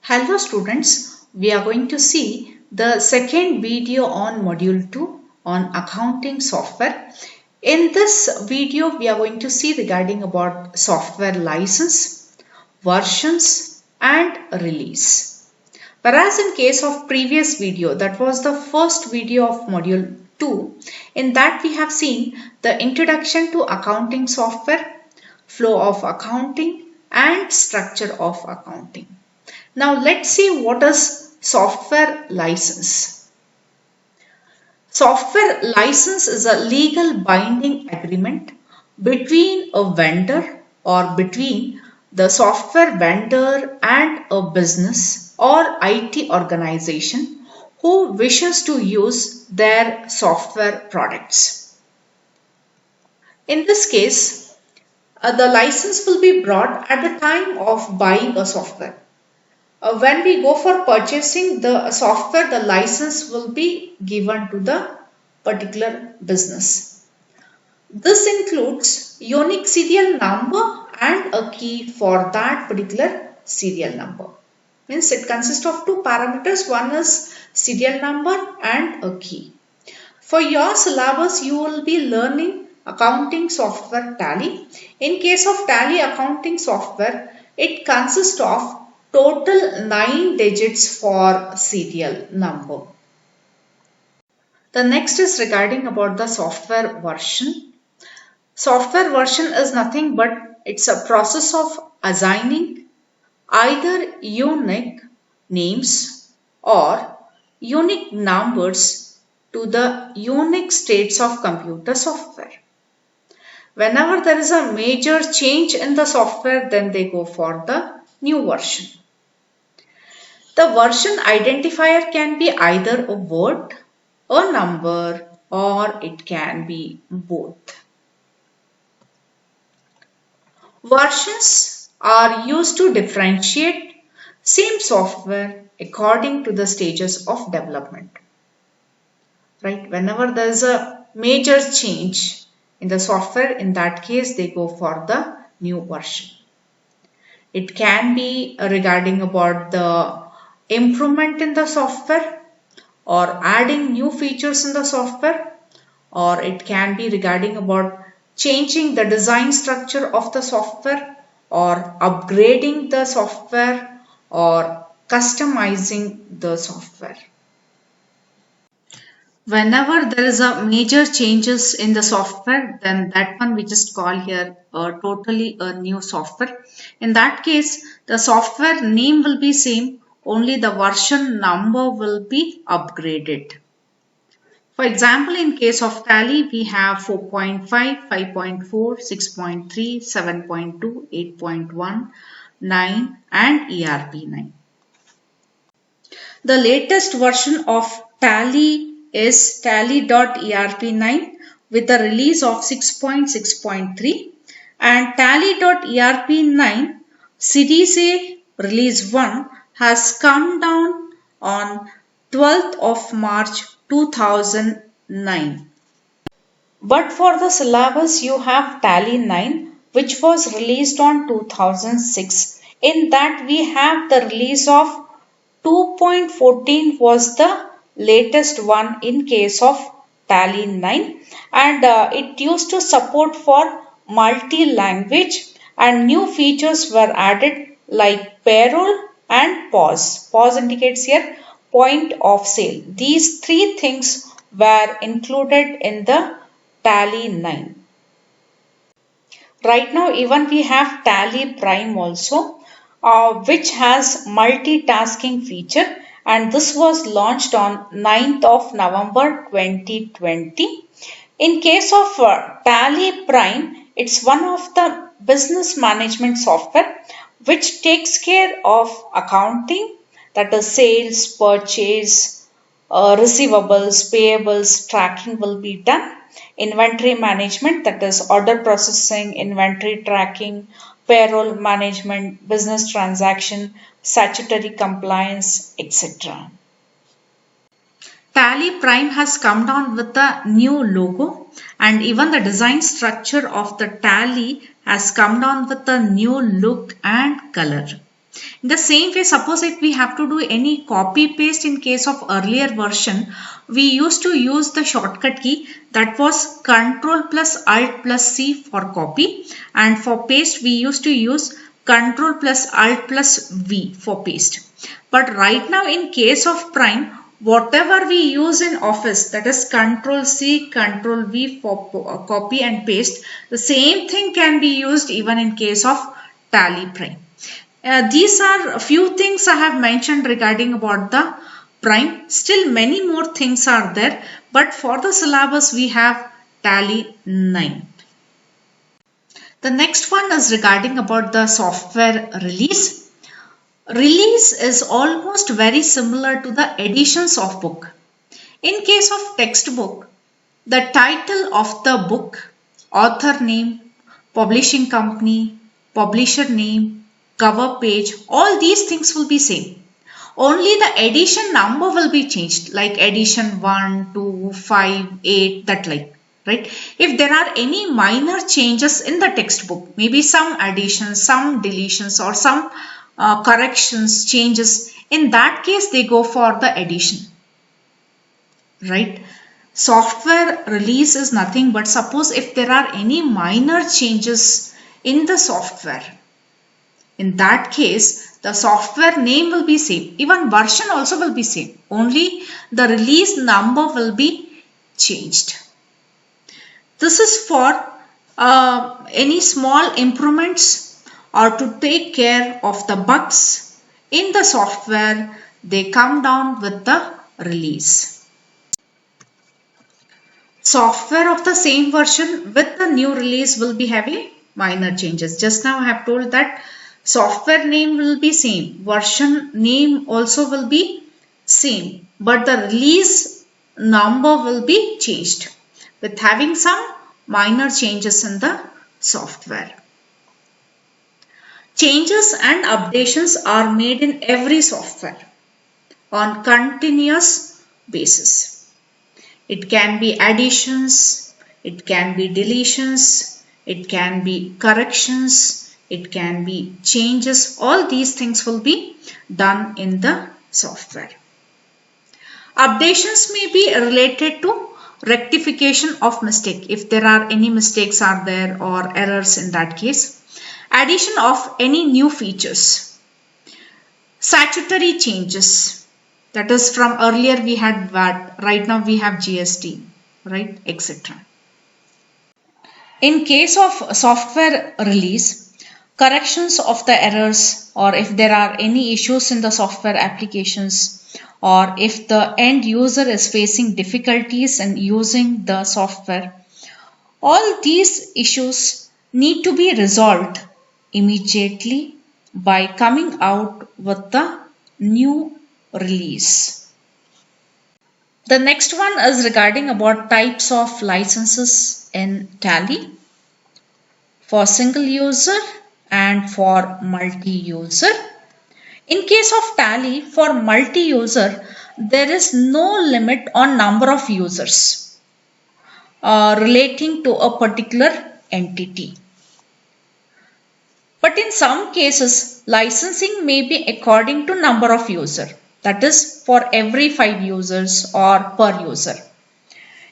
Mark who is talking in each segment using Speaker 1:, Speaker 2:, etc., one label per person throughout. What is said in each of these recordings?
Speaker 1: Hello students, we are going to see the second video on module 2 on accounting software. In this video we are going to see regarding about software license, versions and release. Whereas in case of previous video, that was the first video of module 2, in that we have seen the introduction to accounting software, flow of accounting and structure of accounting. Now let's see what is software license. Software license is a legal binding agreement between a vendor or between the software vendor and a business or IT organization who wishes to use their software products. In this case, the license will be brought at the time of buying a software. When we go for purchasing the software, the license will be given to the particular business. This includes unique serial number and a key for that particular serial number. Means it consists of two parameters. One is serial number and a key. For your syllabus, you will be learning accounting software Tally. In case of Tally accounting software, it consists of total 9 digits for serial number. The next is regarding about the software version. Software version is nothing but it's a process of assigning either unique names or unique numbers to the unique states of computer software. Whenever there is a major change in the software, then they go for the new version. The version identifier can be either a word, a number, or it can be both. Versions are used to differentiate same software according to the stages of development. Right? Whenever there is a major change in the software, in that case they go for the new version. It can be regarding about the improvement in the software or adding new features in the software, or it can be regarding about changing the design structure of the software or upgrading the software or customizing the software. Whenever there is a major changes in the software, then that one we just call here totally a new software. In that case, the software name will be same, only the version number will be upgraded. For example, in case of Tally, we have 4.5, 5.4, 6.3, 7.2, 8.1, 9 and ERP9. The latest version of Tally is Tally.ERP9 with the release of 6.6.3 and Tally.ERP9 Series A Release 1 has come down on 12th of March 2009. But for the syllabus you have Tally 9 which was released on 2006. In that we have the release of 2.14 was the latest one in case of Tally 9 and it used to support for multi-language and new features were added like payroll and POS. POS indicates here point of sale. These three things were included in the Tally 9. Right now even we have Tally Prime also which has multitasking feature and this was launched on 9th of November 2020. In case of Tally Prime, it's one of the business management software which takes care of accounting, that is sales, purchase, receivables, payables, tracking will be done. Inventory management, that is order processing, inventory tracking, payroll management, business transaction, statutory compliance, etc. Tally Prime has come down with a new logo and even the design structure of the Tally has come down with a new look and color. In the same way, suppose if we have to do any copy paste in case of earlier version, we used to use the shortcut key that was Ctrl plus Alt plus C for copy, and for paste we used to use Ctrl plus Alt plus V for paste. But right now in case of Prime, whatever we use in Office, that is Ctrl C, Ctrl V for copy and paste, the same thing can be used even in case of Tally Prime. These are a few things I have mentioned regarding about the Prime. Still many more things are there, but for the syllabus we have Tally 9. The next one is regarding about the software release. Release is almost very similar to the editions of book. In case of textbook, the title of the book, author name, publishing company, publisher name, cover page, all these things will be same. Only the edition number will be changed, like edition 1, 2, 5, 8, that like, right? If there are any minor changes in the textbook, maybe some additions, some deletions or some corrections, changes, in that case they go for the edition, right? Software release is nothing but suppose if there are any minor changes in the software, in that case, the software name will be same. Even version also will be same. Only the release number will be changed. This is for any small improvements or to take care of the bugs in the software. They come down with the release. Software of the same version with the new release will be having minor changes. Just now I have told that software name will be same, version name also will be same, but the release number will be changed with having some minor changes in the software. Changes and updations are made in every software on continuous basis. It can be additions, it can be deletions, it can be corrections, it can be changes. All these things will be done in the software. Updations may be related to rectification of mistake if there are any mistakes are there or errors in that case. Addition of any new features. Statutory changes, that is from earlier we had VAT, right now we have GST, right, etc. In case of software release, corrections of the errors, or if there are any issues in the software applications, or if the end user is facing difficulties in using the software, all these issues need to be resolved immediately by coming out with the new release. The next one is regarding about types of licenses in Tally for single user and for multi-user. In case of Tally, for multi-user, there is no limit on number of users relating to a particular entity. But in some cases, licensing may be according to number of user, that is for every 5 users or per user.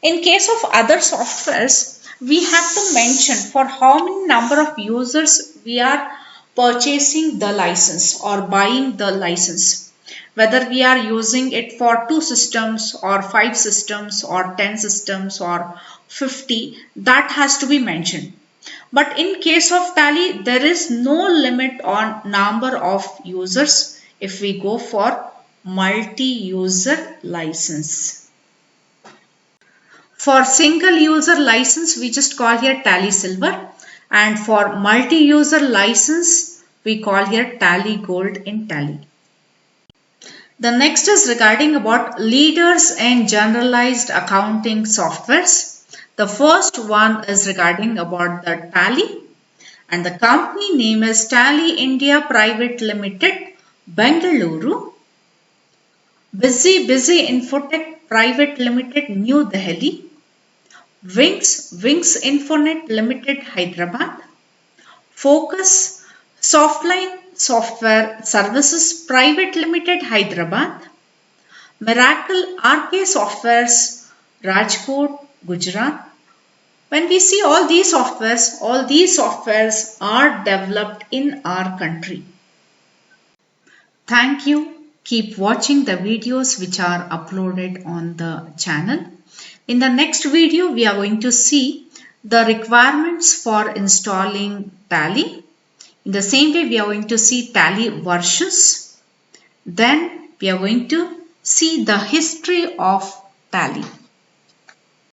Speaker 1: In case of other softwares, we have to mention for how many number of users we are purchasing the license or buying the license. Whether we are using it for 2 systems or 5 systems or 10 systems or 50, that has to be mentioned. But in case of Tally, there is no limit on number of users if we go for multi-user license. For single user license, we just call here Tally Silver, and for multi-user license, we call here Tally Gold in Tally. The next is regarding about leaders and generalized accounting softwares. The first one is regarding about the Tally, and the company name is Tally India Private Limited, Bengaluru. Busy Infotech Private Limited, New Delhi. Wings Infonet Limited, Hyderabad. Focus Softline Software Services Private Limited, Hyderabad. Miracle RK Softwares, Rajkot, Gujarat. When we see all these softwares are developed in our country. Thank you. Keep watching the videos which are uploaded on the channel. In the next video, we are going to see the requirements for installing Tally. In the same way, we are going to see Tally versions. Then we are going to see the history of Tally.